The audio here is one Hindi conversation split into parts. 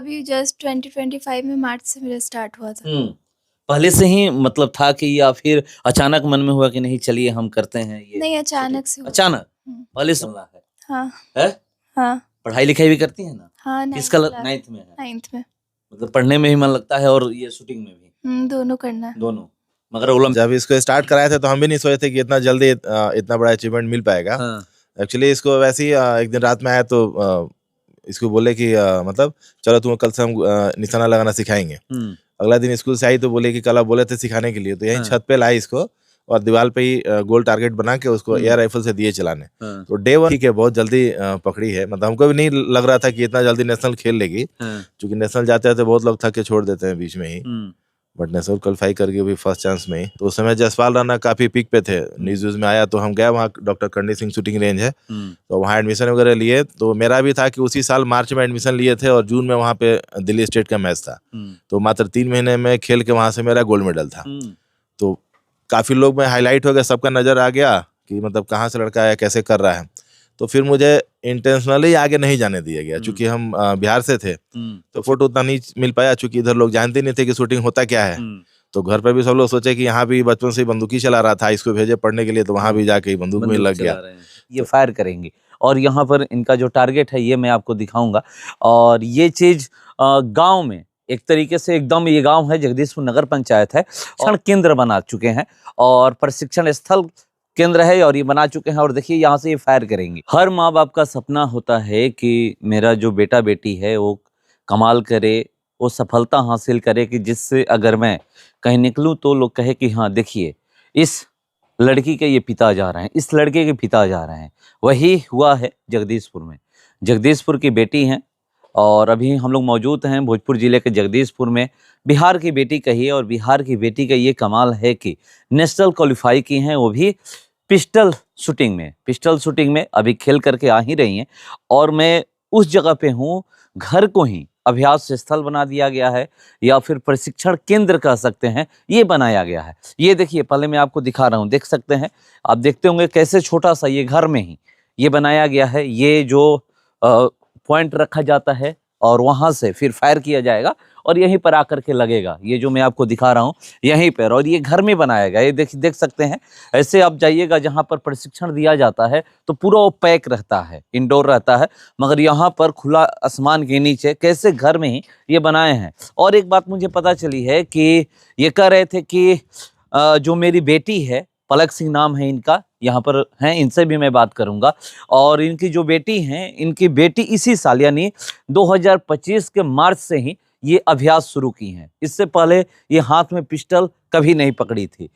अभी जस्ट 2025 में मार्च से मेरा स्टार्ट हुआ था। पहले से ही मतलब था कि या फिर अचानक मन में हुआ कि नहीं चलिए हम करते हैं ये? नहीं, अचानक से हुआ। अचानक हम्म, पहले से चलना है? हाँ है? हाँ पढ़ाई लिखाई भी करती है ना? हाँ। किस 9th कलर? क्लास 9th में है? 9th में। मतलब पढ़ने में भी मन लगता है और ये शूटिंग में भी? दोनों करना है। दोनों। मगर ओलंपिक जब इसको स्टार्ट कराए थे तो हम भी नहीं सोचे थे कि इतना जल्दी इतना बड़ा अचीवमेंट मिल पाएगा। हाँ। एक्चुअली इसको वैसे ही एक दिन रात में आया तो इसको बोले कि मतलब चलो तुम कल से हम निशाना लगाना सिखाएंगे। अगला दिन स्कूल से आई तो बोले कि कल आप बोले थे सिखाने के लिए, तो यहीं छत पे लाई इसको और दीवार पे ही गोल टारगेट बना के उसको एयर राइफल से दिए चलाने। तो डे 1 ठीक है, बहुत जल्दी पकड़ी है। मतलब हमको भी नहीं लग रहा था कि इतना जल्दी नेशनल खेल लेगी, क्योंकि नेशनल जाते हैं तो बहुत लोग थक के छोड़ देते हैं बीच में ही, बट नेशनल क्वालिफाई करके भी फर्स्ट चांस में ही। तो उस समय जसपाल राणा काफी पीक पे थे, न्यूज में आया तो हम गए वहाँ, doctor Karni Singh shooting range है, तो वहाँ एडमिशन वगैरह लिए। तो मेरा भी था कि उसी साल मार्च में एडमिशन लिए थे और जून में वहाँ पे दिल्ली स्टेट का मैच था, तो मात्र 3 महीने में खेल के वहाँ से मेरा गोल्ड मेडल था। तो काफी लोग में हाईलाइट हो गया, सबका नजर आ गया कि मतलब कहाँ से लड़का है, कैसे कर रहा है। तो फिर मुझे इंटेंशनली आगे नहीं जाने दिया गया, क्योंकि हम बिहार से थे, तो फोटो उतना नहीं मिल पाया, क्योंकि इधर लोग जानते नहीं थे कि शूटिंग होता क्या है। तो घर पे भी सब लोग सोचे कि यहाँ भी बचपन से बंदूकी चला रहा था, इसको भेजे पढ़ने के लिए, तो वहाँ भी जाके बंदूक में लग गया। ये फायर करेंगे और यहाँ पर इनका जो टारगेट है ये मैं आपको दिखाऊंगा। और ये चीज गांव में एक तरीके से एकदम, ये गांव है जगदीशपुर नगर पंचायत है, और केंद्र बना चुके हैं और प्रशिक्षण स्थल केंद्र है और ये बना चुके हैं। और देखिए यहाँ से ये फायर करेंगे। हर माँ बाप का सपना होता है कि मेरा जो बेटा बेटी है वो कमाल करे, वो सफलता हासिल करे, कि जिससे अगर मैं कहीं निकलूं तो लोग कहे कि हाँ देखिए इस लड़की के ये पिता जा रहे हैं, इस लड़के के पिता जा रहे हैं। वही हुआ है जगदीशपुर में। जगदीशपुर की बेटी हैं और अभी हम लोग मौजूद हैं भोजपुर जिले के जगदीशपुर में। बिहार की बेटी कहिए, और बिहार की बेटी का ये कमाल है कि नेशनल क्वालिफाई की हैं, वो भी पिस्टल शूटिंग में। पिस्टल शूटिंग में अभी खेल करके आ ही रही हैं और मैं उस जगह पे हूँ, घर को ही अभ्यास स्थल बना दिया गया है या फिर प्रशिक्षण केंद्र कह सकते हैं, ये बनाया गया है। ये देखिए, पहले मैं आपको दिखा रहा हूँ, देख सकते हैं आप, देखते होंगे कैसे छोटा सा ये घर में ही ये बनाया गया है। ये जो पॉइंट रखा जाता है और वहां से फिर फायर किया जाएगा और यहीं पर आकर के लगेगा। ये जो मैं आपको दिखा रहा हूँ यहीं पर, और ये घर में बनाया गया। ये देख सकते हैं। ऐसे आप जाइएगा जहाँ पर प्रशिक्षण दिया जाता है तो पूरा वो पैक रहता है, इंडोर रहता है, मगर यहाँ पर खुला आसमान के नीचे कैसे घर में ही ये बनाए हैं। और एक बात मुझे पता चली है कि ये कह रहे थे कि जो मेरी बेटी है, पलक सिंह नाम है इनका, यहाँ पर हैं, इनसे भी मैं बात करूंगा। और इनकी जो बेटी हैं, इनकी बेटी इसी साल यानी 2025 के मार्च से ही ये अभ्यास शुरू की हैं। इससे पहले ये हाथ में पिस्टल कभी नहीं पकड़ी थी।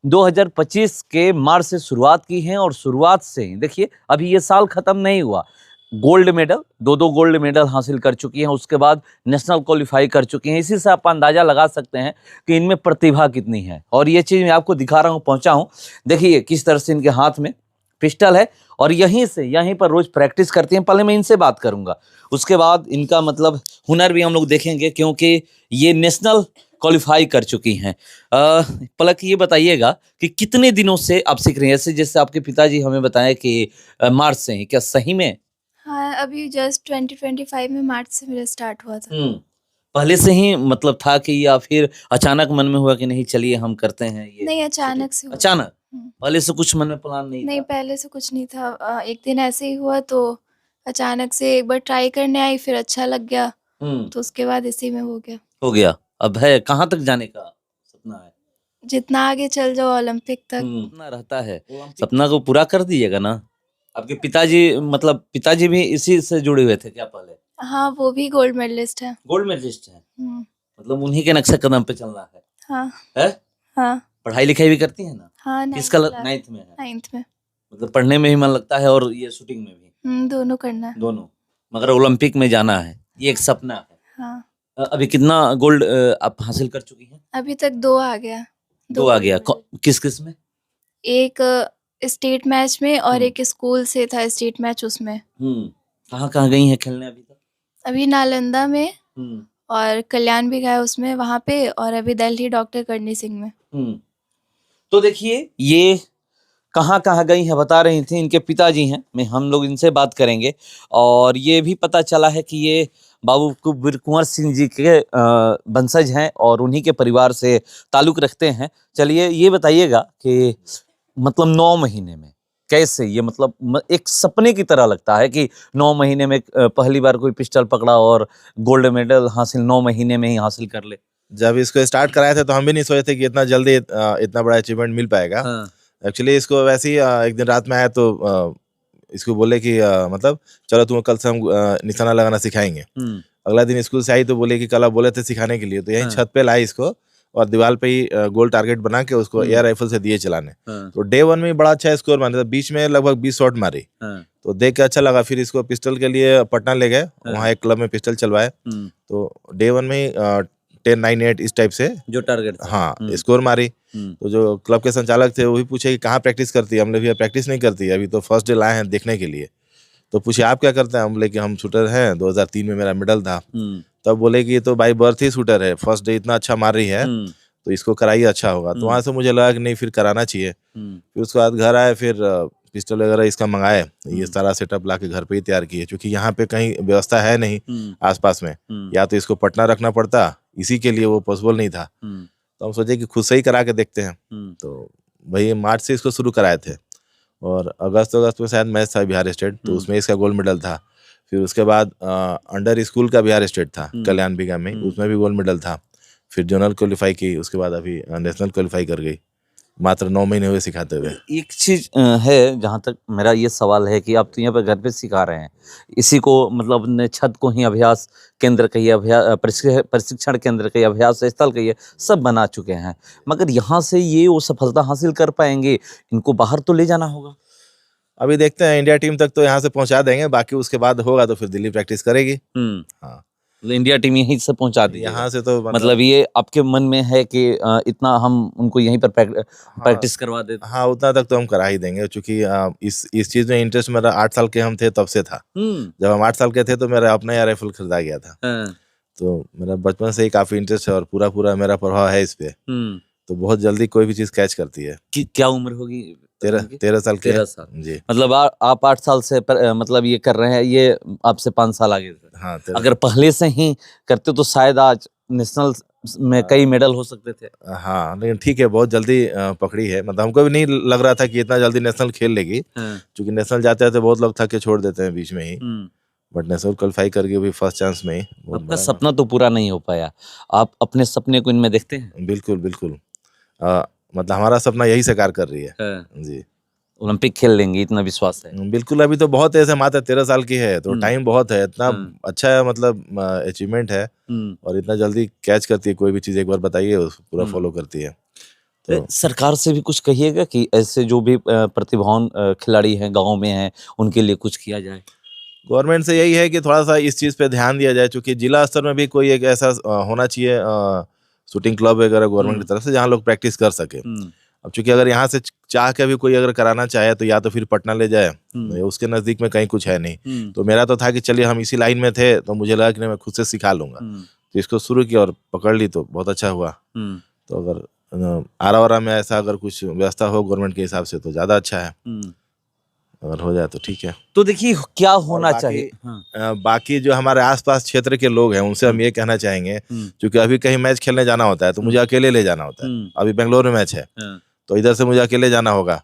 2025 के मार्च से शुरुआत की हैं और शुरुआत से ही देखिए अभी ये साल खत्म नहीं हुआ, गोल्ड मेडल, 2 गोल्ड मेडल हासिल कर चुकी हैं। उसके बाद नेशनल क्वालिफाई कर चुकी हैं। इसी से आप अंदाजा लगा सकते हैं कि इनमें प्रतिभा कितनी है। और ये चीज़ मैं आपको दिखा रहा हूँ, पहुँचा हूँ, देखिए किस तरह से इनके हाथ में पिस्टल है और यहीं पर रोज प्रैक्टिस करती हैं। पहले मैं इनसे बात करूंगा, उसके बाद इनका मतलब हुनर भी हम लोग देखेंगे, क्योंकि ये नेशनल क्वालिफाई कर चुकी हैं। पलक, ये बताइएगा कि कितने दिनों से आप सीख रही हैं? ऐसे जैसे आपके पिताजी हमें बताएं कि मार्च से ही, क्या सही में? हाँ, अभी जस्ट 2025 में मार्च से मेरा स्टार्ट हुआ था। पहले से ही मतलब था कि या फिर अचानक मन में हुआ कि नहीं चलिए हम करते हैं ये? नहीं, अचानक से हुआ। अचानक? पहले से कुछ मन में प्लान नहीं था? पहले से कुछ नहीं था। एक दिन ऐसे ही हुआ तो अचानक से एक बार ट्राई करने आई, फिर अच्छा लग गया, तो उसके बाद इसी में हो गया। अब है कहाँ तक जाने का सपना है? जितना आगे चल जाओ, ओलंपिक तक। सपना रहता है, सपना को पूरा कर दीजिएगा ना। आपके पिताजी, मतलब पिताजी भी इसी से जुड़े हुए थे क्या पहले? हाँ, वो भी गोल्ड मेडलिस्ट है। गोल्ड मेडलिस्ट है? मतलब उन्हीं के नक्शे कदम पे चलना है। हाँ है? हाँ। पढ़ाई लिखाई भी करती है ना? हाँ, किस कलर? 9th में है? 9th में। मतलब पढ़ने में भी मन लगता है और ये शूटिंग में भी? दोनों करना है। दोनों, मगर ओलंपिक में जाना है, ये एक सपना है। हाँ। अभी कितना गोल्ड आप हासिल कर चुकी हैं? अभी तक 2 आ गया। 2 आ गया। किस में? एक स्टेट मैच में और एक स्कूल से था स्टेट मैच, उसमें। कहाँ गई हैं खेलने अभी तक? अभी नालंदा में और कल्याण भी गया उसमें, वहां पे, और अभी दिल्ली डॉक्टर करणी सिंह में। तो देखिए ये कहाँ गई हैं बता रही थी, इनके पिताजी हैं, हम लोग इनसे बात करेंगे। और ये भी पता चला है कि ये बाबू वीर कुंवर सिंह जी के वंशज हैं और उन्हीं के परिवार से ताल्लुक रखते हैं। चलिए ये बताइएगा कि मतलब 9 महीने में कैसे ये मतलब एक सपने की तरह लगता है कि 9 महीने में पहली बार कोई पिस्टल पकड़ा और गोल्ड मेडल हासिल 9 महीने में ही हासिल कर ले। जब इसको स्टार्ट कराए थे तो हम भी नहीं सोचे थे कि इतना जल्दी इतना बड़ा अचीवमेंट मिल पाएगा। एक्चुअली इसको वैसे ही एक दिन रात में आया तो इसको बोले कि मतलब चलो तुम कल से हम निशाना लगाना सिखाएंगे। अगला दिन स्कूल से आई तो बोले कि कल आप बोले थे सिखाने के लिए, तो यहीं छत पे लाई इसको और दीवार पे ही गोल टारगेट बना के उसको एयर राइफल से दिए चलाने। तो डे 1 में बड़ा अच्छा स्कोर मारे, बीच में लगभग 20 शॉट मारी। तो देख के अच्छा लगा, फिर इसको पिस्टल के लिए पटना ले गए, वहाँ एक क्लब में पिस्टल चलवाए। तो डे 1 में 10, 9, 8 इस टाइप से जो टारगेट हाँ स्कोर मारी। तो जो क्लब के संचालक थे वो भी पूछे कि कहाँ प्रैक्टिस करती है। हमने भैया प्रैक्टिस नहीं करती, अभी तो फर्स्ट डे लाए हैं देखने के लिए। तो पूछे आप क्या करते हैं, हम बोले कि हम शूटर हैं, 2003 में मेरा मेडल था। तब बोले कि ये तो बाई बर्थ ही शूटर है, फर्स्ट डे इतना अच्छा मार रही है तो इसको कराइए, अच्छा होगा। तो वहाँ से मुझे लगा कि नहीं फिर कराना चाहिए। फिर उसके बाद घर आए, फिर पिस्टल वगैरह इसका मंगाए, ये सारा सेटअप ला के घर पे ही तैयार किए, क्योंकि यहाँ पे कहीं व्यवस्था है नहीं आसपास में, या तो इसको पटना रखना पड़ता, इसी के लिए वो पॉसिबल नहीं था। तो हम सोचे कि खुद से ही करा के देखते हैं। तो वही मार्च से इसको शुरू कराए थे और अगस्त में शायद मैच था बिहार स्टेट, तो उसमें इसका गोल्ड मेडल था। फिर उसके बाद अंडर स्कूल का बिहार स्टेट था कल्याण बिगा में, उसमें भी गोल्ड मेडल था। फिर जोनल क्वालिफाई की, उसके बाद अभी नेशनल क्वालिफाई कर गई, मात्र 9 महीने हुए सिखाते हुए। एक चीज है जहाँ तक मेरा ये सवाल है कि आप तो यहाँ पे घर पे सिखा रहे हैं, इसी को मतलब अपने छत को ही अभ्यास केंद्र कहिए, अभ्यास प्रशिक्षण केंद्र कहिए, अभ्यास स्थल कहिए, सब बना चुके हैं, मगर यहाँ से ये वो सफलता हासिल कर पाएंगे, इनको बाहर तो ले जाना होगा। अभी देखते हैं, इंडिया टीम तक तो यहाँ से पहुँचा देंगे, बाकी उसके बाद होगा तो फिर दिल्ली प्रैक्टिस करेगी। हाँ, इंडिया टीम यहीं से पहुंचा दी यहाँ से तो मतलब ये आपके मन में है कि इतना हम उनको यहीं पर प्रैक्टिस करवा देते। हाँ, उतना तक तो हम करा ही देंगे, क्योंकि इस चीज में इंटरेस्ट मेरा 8 साल के हम थे तब से था। जब हम 8 साल के थे तो मेरा अपना एयर राइफल खरीदा गया था। तो मेरा बचपन से ही काफी इंटरेस्ट है और पूरा मेरा प्रभाव है इस पे। तो बहुत जल्दी कोई भी चीज कैच करती है। क्या उम्र होगी? 13 साल की। 13 साल जी। मतलब आप 8 साल से मतलब ये कर रहे हैं, ये आपसे 5 साल आगे थे। हाँ, अगर पहले से ही करते तो शायद आज नेशनल में कई मेडल हो सकते थे। हाँ, लेकिन ठीक है, बहुत जल्दी पकड़ी है। मतलब हमको भी नहीं लग रहा था कि इतना जल्दी नेशनल खेल लेगी, क्योंकि नेशनल जाते हैं बहुत लोग थक के छोड़ देते हैं बीच में ही, बट नेशनल क्वालिफाई करके भी फर्स्ट चांस में ही। आपका सपना तो पूरा नहीं हो पाया, आप अपने सपने को इनमें देखते हैं? बिल्कुल। मतलब हमारा सपना यही साकार कर रही है। जी, ओलंपिक खेल लेंगे, इतना विश्वास है? बिल्कुल। अभी तो बहुत ऐसे, मात्र 13 साल की है, तो टाइम बहुत है, इतना अच्छा है, मतलब अचीवमेंट है। और इतना जल्दी कैच करती है कोई भी चीज, एक बार बताइए, पूरा फॉलो करती है। तो सरकार से भी कुछ कहिएगा कि ऐसे जो भी प्रतिभावान खिलाड़ी हैं गाँव में हैं, उनके लिए कुछ किया जाए। गवर्नमेंट से यही है कि थोड़ा सा इस चीज पे ध्यान दिया जाए, क्योंकि जिला स्तर में भी कोई एक ऐसा होना चाहिए शूटिंग क्लब वगैरह गवर्नमेंट की तरफ से, जहाँ लोग प्रैक्टिस कर सके। अब चूंकि अगर यहाँ से चाह के भी कोई अगर कराना चाहे तो या तो फिर पटना ले जाए, उसके नजदीक में कहीं कुछ है नहीं। तो मेरा तो था कि चलिए हम इसी लाइन में थे, तो मुझे लगा कि मैं खुद से सिखा लूंगा। तो इसको शुरू किया और पकड़ ली, तो बहुत अच्छा हुआ। तो अगर आरा में ऐसा अगर कुछ व्यवस्था हो गवर्नमेंट के हिसाब से तो ज्यादा अच्छा है, अगर हो जाए तो ठीक है। तो देखिए क्या होना चाहिए। बाकी जो हमारे आसपास क्षेत्र के लोग हैं उनसे हम ये कहना चाहेंगे, क्योंकि अभी कहीं मैच खेलने जाना होता है तो मुझे अकेले ले जाना होता है। अभी बेंगलोर में मैच है तो इधर से मुझे अकेले जाना होगा।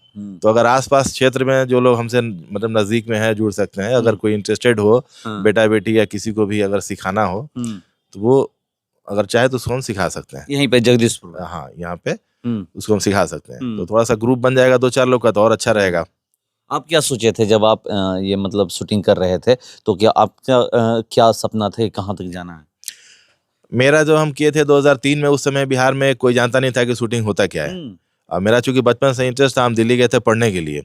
तो अगर आसपास क्षेत्र में जो लोग हमसे मतलब नजदीक में है, जुड़ सकते हैं। अगर कोई इंटरेस्टेड हो, बेटा बेटी या किसी को भी अगर सिखाना हो, तो वो अगर चाहे तो उसको हम सिखा सकते हैं यहीं पे जगदीशपुर। हाँ, यहाँ पे उसको हम सिखा सकते हैं। तो थोड़ा सा ग्रुप बन जाएगा 2-4 लोग का, तो और अच्छा रहेगा। आप क्या सोचे थे जब आप ये मतलब शूटिंग कर रहे थे, तो क्या आपका क्या सपना था, कहाँ तक जाना है? मेरा जो हम किए थे 2003 में, उस समय बिहार में कोई जानता नहीं था कि शूटिंग होता क्या है। मेरा चूंकि बचपन से इंटरेस्ट था, हम दिल्ली गए थे पढ़ने के लिए।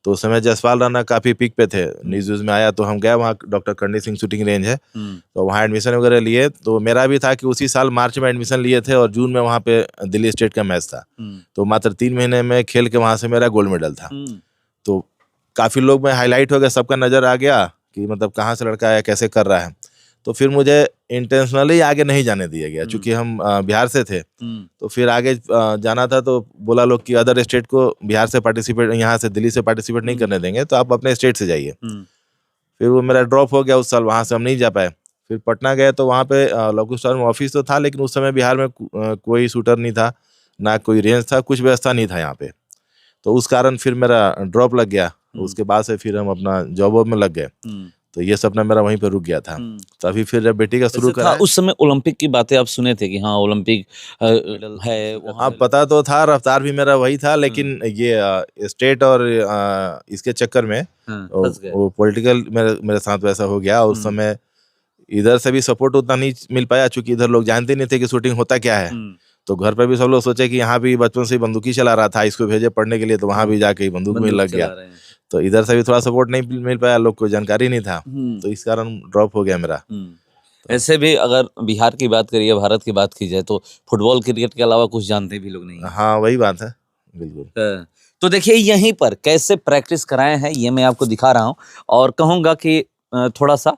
तो उस समय जसपाल राणा काफी पीक पे थे, न्यूज में आया, तो हम गए वहाँ, doctor Karni Singh shooting range है, तो वहाँ एडमिशन वगैरह लिए। तो मेरा भी था कि उसी साल मार्च में एडमिशन लिए थे और जून में वहाँ पे दिल्ली स्टेट का मैच था। तो मात्र 3 महीने में खेल के वहाँ से मेरा गोल्ड मेडल था। तो काफी लोग में हाईलाइट हो गया, सबका नजर आ गया कि मतलब कहाँ से लड़का है, कैसे कर रहा है। तो फिर मुझे इंटेंशनली आगे नहीं जाने दिया गया, क्योंकि हम बिहार से थे। तो फिर आगे जाना था, तो बोला लोग कि अदर स्टेट को बिहार से पार्टिसिपेट, यहाँ से दिल्ली से पार्टिसिपेट नहीं करने देंगे, तो आप अपने स्टेट से जाइए। फिर वो मेरा ड्रॉप हो गया उस साल, वहाँ से हम नहीं जा पाए। फिर पटना गए तो वहाँ पे लोकल स्टार में ऑफिस तो था, लेकिन उस समय बिहार में कोई शूटर नहीं था, ना कोई रेंज था, कुछ व्यवस्था नहीं था यहाँ पे। तो उस कारण फिर मेरा ड्रॉप लग गया। उसके बाद से फिर हम अपना जॉब वॉब में लग गए, तो ये सपना मेरा वहीं पे रुक गया था। तो अभी फिर जब बेटी का शुरू करा, उस समय ओलंपिक की बातें आप सुने थे कि हाँ ओलंपिक है वहाँ हाँ पता तो था, रफ्तार भी मेरा वही था, लेकिन ये स्टेट और इसके चक्कर में वो पॉलिटिकल मेरे साथ वैसा हो गया। उस समय इधर से भी सपोर्ट उतना नहीं मिल पाया, चूंकि इधर लोग जानते नहीं थे कि शूटिंग होता क्या है। तो घर पर भी सब लोग सोचे कि यहाँ भी बचपन से ही बंदूकी चला रहा था, इसको भेजे पढ़ने के लिए, तो वहाँ भी जाके बंदूक में लग गया। तो इधर से भी थोड़ा सपोर्ट नहीं मिल पाया, लोग को जानकारी नहीं था, तो इस कारण ड्रॉप हो गया मेरा। ऐसे भी अगर बिहार की बात करिए, भारत की बात की जाए, तो फुटबॉल क्रिकेट के अलावा कुछ जानते भी लोग नहीं। हाँ वही बात है, बिल्कुल। तो देखिए यहीं पर कैसे प्रैक्टिस कराए हैं ये मैं आपको दिखा रहा हूँ, और कहूँगा कि थोड़ा सा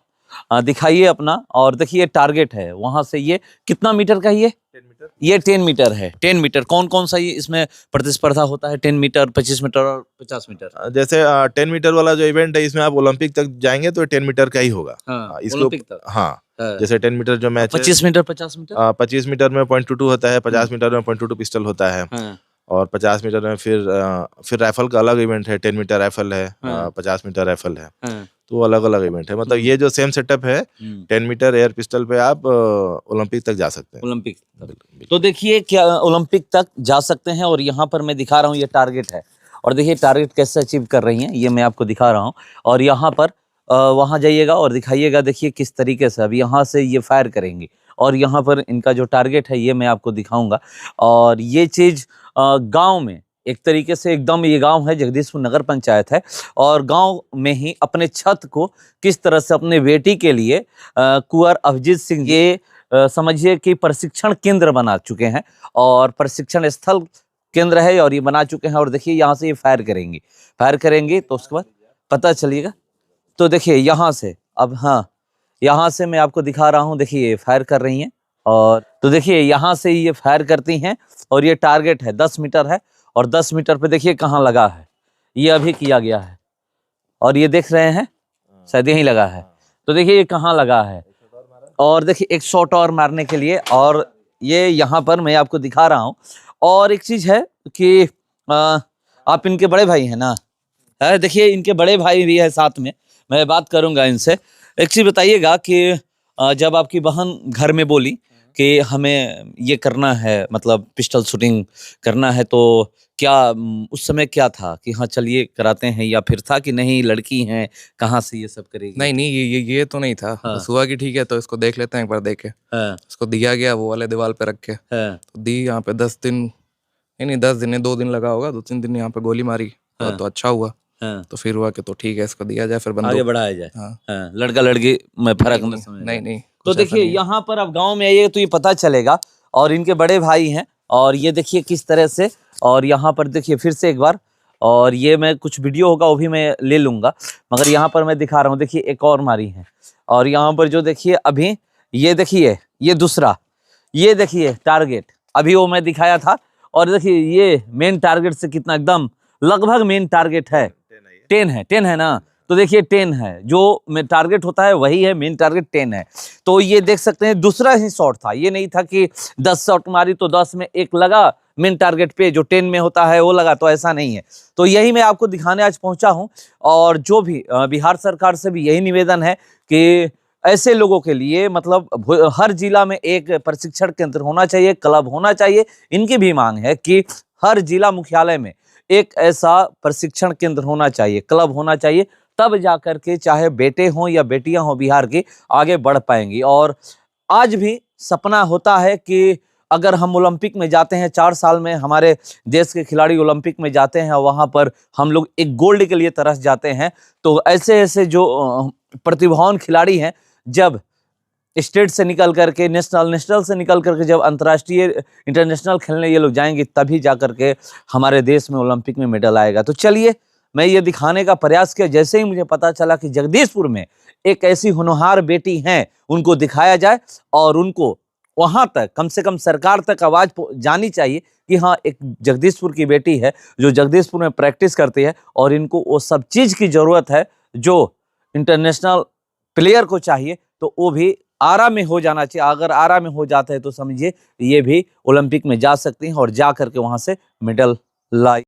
दिखाइए अपना। और देखिए टारगेट है वहां से, ये कितना मीटर का ये 10 मीटर, ये 10 मीटर है। 10 मीटर कौन कौन सा ये इसमें प्रतिस्पर्धा होता है? 10 मीटर, 25 मीटर और 50 मीटर। जैसे 10 मीटर वाला जो इवेंट है, इसमें आप ओलंपिक तक जाएंगे तो 10 मीटर का ही होगा। ओलंपिक तक। हाँ जैसे 10 मीटर जो मैच 25 मीटर, 50 मीटर, 25 मीटर में 0.22 होता है, 50 मीटर में 0.22 पिस्टल होता है, और 50 मीटर में फिर राइफल का अलग इवेंट है। 10 मीटर राइफल है, 50 मीटर राइफल है, तो अलग अलग इवेंट है। मतलब ये जो सेम सेटअप है, 10 मीटर एयर पिस्टल पे आप ओलंपिक तक जा सकते हैं। ओलंपिक तक। तो देखिए क्या ओलंपिक तक जा सकते हैं, और यहाँ पर मैं दिखा रहा हूँ ये टारगेट है, और देखिए टारगेट कैसे अचीव कर रही हैं ये मैं आपको दिखा रहा हूँ। और यहाँ पर वहाँ जाइएगा और दिखाइएगा, देखिए किस तरीके से अब यहाँ से ये फायर करेंगे, और यहाँ पर इनका जो टारगेट है ये मैं आपको दिखाऊंगा। और ये चीज़ गांव में एक तरीके से एकदम, ये गांव है जगदीशपुर नगर पंचायत है, और गांव में ही अपने छत को किस तरह से अपने बेटी के लिए कुंवर अभिजीत सिंह ये समझिए कि प्रशिक्षण केंद्र बना चुके हैं, और प्रशिक्षण स्थल केंद्र है, और ये बना चुके हैं। और देखिए यहाँ से ये फायर करेंगे तो उसके बाद पता चलिएगा। तो देखिए यहाँ से अब, हाँ यहाँ से मैं आपको दिखा रहा हूँ, देखिए ये फायर कर रही हैं। और तो देखिए यहाँ से ये फायर करती हैं, और ये टारगेट है 10 मीटर है, और 10 मीटर पे देखिए कहाँ लगा है, ये अभी किया गया है, और ये देख रहे हैं शायद यहीं लगा है। तो देखिए ये कहाँ लगा है, और देखिए एक शॉट और मारने के लिए, और ये यहाँ पर मैं आपको दिखा रहा हूँ। और एक चीज़ है कि आप इनके बड़े भाई हैं ना, है देखिए इनके बड़े भाई भी है साथ में, मैं बात करूँगा इनसे। एक चीज़ बताइएगा कि जब आपकी बहन घर में बोली कि हमें ये करना है, मतलब पिस्टल शूटिंग करना है, तो क्या उस समय क्या था कि हाँ चलिए कराते हैं, या फिर था कि नहीं लड़की हैं कहाँ से ये सब करेगी? नहीं, ये तो नहीं था। बस हुआ कि ठीक है तो इसको देख लेते हैं एक बार, देखे इसको दिया गया वो वाले दीवार पे रख के, तो दी यहाँ पे 10 दिन, नहीं 10 दिन, 2 दिन लगा होगा, 2-3 दिन यहाँ पे गोली मारी, तो अच्छा हुआ। तो फिर हुआ कि तो ठीक है इसको दिया जाए, फिर बंदूक आगे बढ़ाया जाए। लड़का लड़की में फर्क नहीं। तो देखिए यहाँ पर अब गांव में आइए तो ये पता चलेगा, और इनके बड़े भाई हैं, और ये देखिए किस तरह से। और यहाँ पर देखिए फिर से एक बार, और ये मैं कुछ वीडियो होगा वो भी मैं ले लूँगा, मगर यहाँ पर मैं दिखा रहा हूँ, देखिए एक और मारी है। और यहाँ पर जो देखिए अभी ये देखिए ये दूसरा, ये देखिए टारगेट अभी वो मैं दिखाया था, और देखिए ये मेन टारगेट से कितना एकदम लगभग मेन टारगेट है 10 है ना। तो देखिए 10 है, जो टारगेट होता है वही है, मेन टारगेट 10 है। तो ये देख सकते हैं दूसरा ही शॉट था, ये नहीं था कि 10 शॉट मारी तो 10 में एक लगा मेन टारगेट पे, जो 10 में होता है वो लगा, तो ऐसा नहीं है। तो यही मैं आपको दिखाने आज पहुंचा हूं, और जो भी बिहार सरकार से भी यही निवेदन है कि ऐसे लोगों के लिए मतलब हर जिला में एक प्रशिक्षण केंद्र होना चाहिए, क्लब होना चाहिए। इनकी भी मांग है कि हर जिला मुख्यालय में एक ऐसा प्रशिक्षण केंद्र होना चाहिए, क्लब होना चाहिए, तब जाकर के चाहे बेटे हों या बेटियां हों बिहार की आगे बढ़ पाएंगी। और आज भी सपना होता है कि अगर हम ओलंपिक में जाते हैं, 4 साल में हमारे देश के खिलाड़ी ओलंपिक में जाते हैं, वहाँ पर हम लोग एक गोल्ड के लिए तरस जाते हैं। तो ऐसे ऐसे जो प्रतिभावान खिलाड़ी हैं, जब स्टेट से निकल करके नेशनल से निकल करके जब अंतर्राष्ट्रीय इंटरनेशनल खेलने ये लोग जाएंगे, तभी जा करके हमारे देश में ओलंपिक में मेडल आएगा। तो चलिए मैं ये दिखाने का प्रयास किया, जैसे ही मुझे पता चला कि जगदीशपुर में एक ऐसी होनहार बेटी हैं, उनको दिखाया जाए, और उनको वहां तक कम से कम सरकार तक आवाज जानी चाहिए कि हाँ एक जगदीशपुर की बेटी है जो जगदीशपुर में प्रैक्टिस करती है, और इनको वो सब चीज की जरूरत है जो इंटरनेशनल प्लेयर को चाहिए, तो वो भी आरा में हो जाना चाहिए। अगर आरा में हो जाता है तो समझिए ये भी ओलंपिक में जा सकती हैं और जा करके वहां से मेडल लाई।